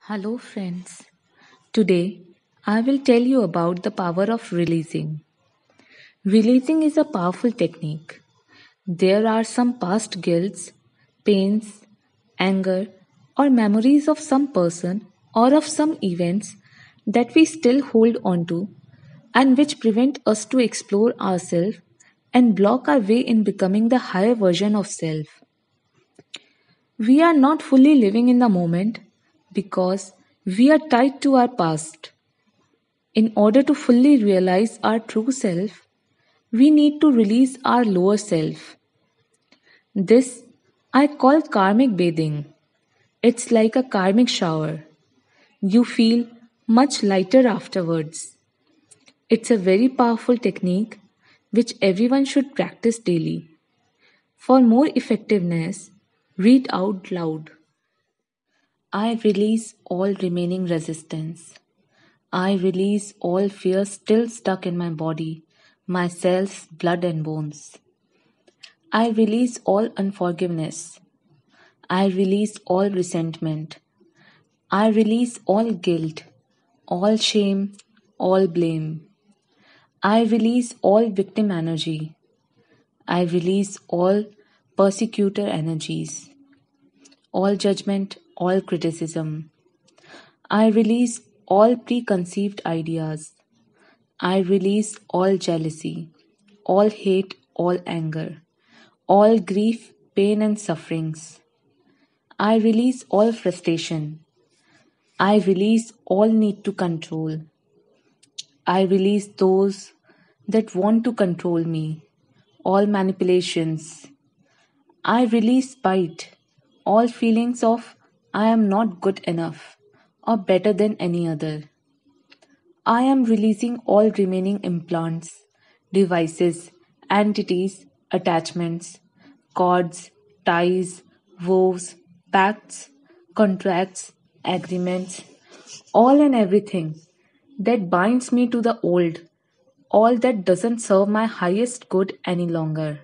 Hello, friends. Today, I will tell you about the power of releasing. Releasing is a powerful technique. There are some past guilts, pains, anger, or memories of some person or of some events that we still hold on to and which prevent us to explore ourselves and block our way in becoming the higher version of self. We are not fully living in the moment because we are tied to our past. In order to fully realize our true self, we need to release our lower self. This I call karmic bathing. It's like a karmic shower. You feel much lighter afterwards. It's a very powerful technique which everyone should practice daily. For more effectiveness, read out loud. I release all remaining resistance. I release all fear still stuck in my body, my cells, blood, and bones. I release all unforgiveness. I release all resentment. I release all guilt, all shame, all blame. I release all victim energy. I release all persecutor energies, all judgment, all criticism. I release all preconceived ideas. I release all jealousy, all hate, all anger, all grief, pain, and sufferings. I release all frustration. I release all need to control. I release those that want to control me, all manipulations. I release spite, all feelings of I am not good enough or better than any other. I am releasing all remaining implants, devices, entities, attachments, cords, ties, vows, pacts, contracts, agreements, all and everything that binds me to the old, all that doesn't serve my highest good any longer.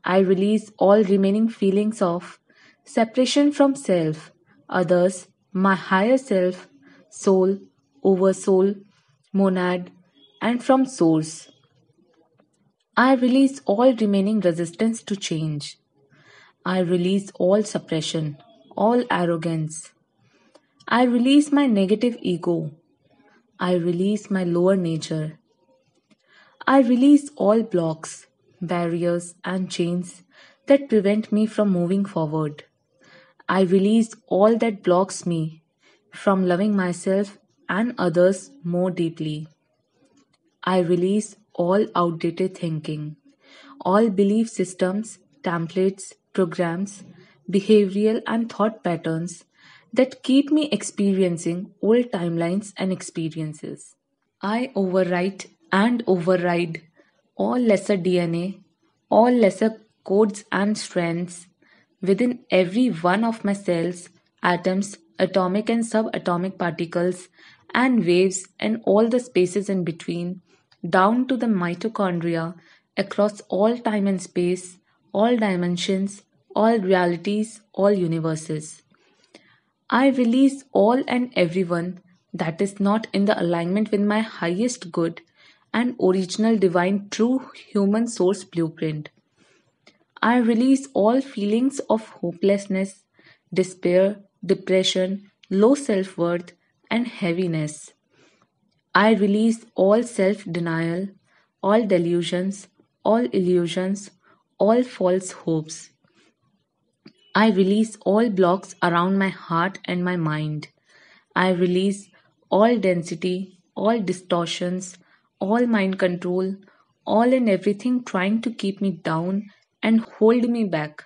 I release all remaining feelings of separation from self, others, my higher self, soul, oversoul, monad, and from source. I release all remaining resistance to change. I release all suppression, all arrogance. I release my negative ego. I release my lower nature. I release all blocks, barriers, and chains that prevent me from moving forward. I release all that blocks me from loving myself and others more deeply. I release all outdated thinking, all belief systems, templates, programs, behavioral and thought patterns that keep me experiencing old timelines and experiences. I overwrite and override all lesser DNA, all lesser codes and strands within every one of my cells, atoms, atomic and subatomic particles, and waves, and all the spaces in between, down to the mitochondria, across all time and space, all dimensions, all realities, all universes. I release all and everyone that is not in the alignment with my highest good and original divine true human source blueprint. I release all feelings of hopelessness, despair, depression, low self worth, and heaviness. I release all self denial, all delusions, all illusions, all false hopes. I release all blocks around my heart and my mind. I release all density, all distortions, all mind control, all and everything trying to keep me down and hold me back.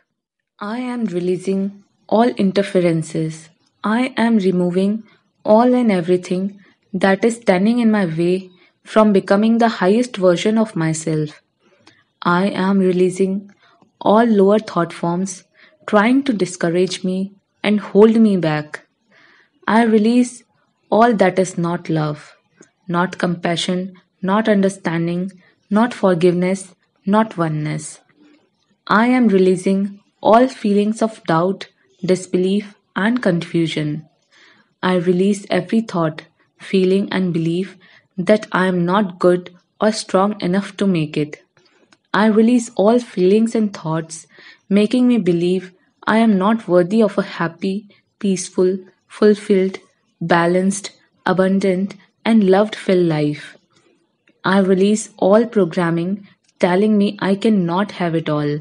I am releasing all interferences. I am removing all and everything that is standing in my way from becoming the highest version of myself. I am releasing all lower thought forms trying to discourage me and hold me back. I release all that is not love, not compassion, not understanding, not forgiveness, not oneness. I am releasing all feelings of doubt, disbelief, and confusion. I release every thought, feeling, and belief that I am not good or strong enough to make it. I release all feelings and thoughts, making me believe I am not worthy of a happy, peaceful, fulfilled, balanced, abundant, and loved filled life. I release all programming telling me I cannot have it all.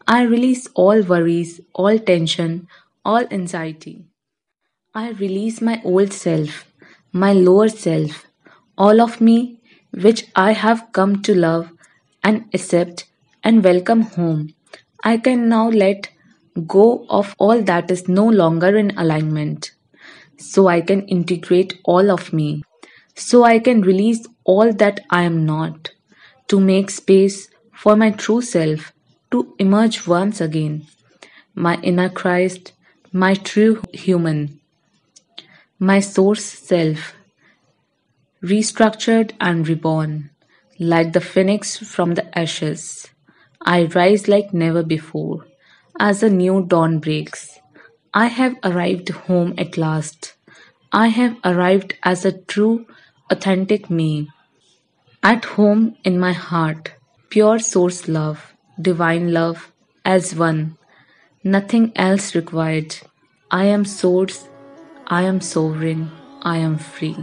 I release all worries, all tension, all anxiety. I release my old self, my lower self, all of me which I have come to love and accept and welcome home. I can now let go of all that is no longer in alignment. So I can integrate all of me. So I can release all that I am not. To make space for my true self to emerge once again. My inner Christ, my true human, my source self, restructured and reborn, like the phoenix from the ashes. I rise like never before, as a new dawn breaks. I have arrived home at last. I have arrived as a true, authentic me, at home in my heart, pure source love, divine love, as one, nothing else required. I am source, I am sovereign, I am free.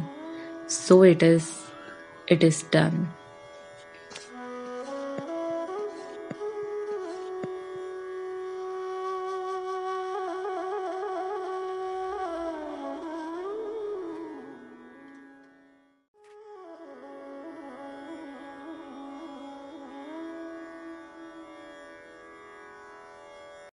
So it is done.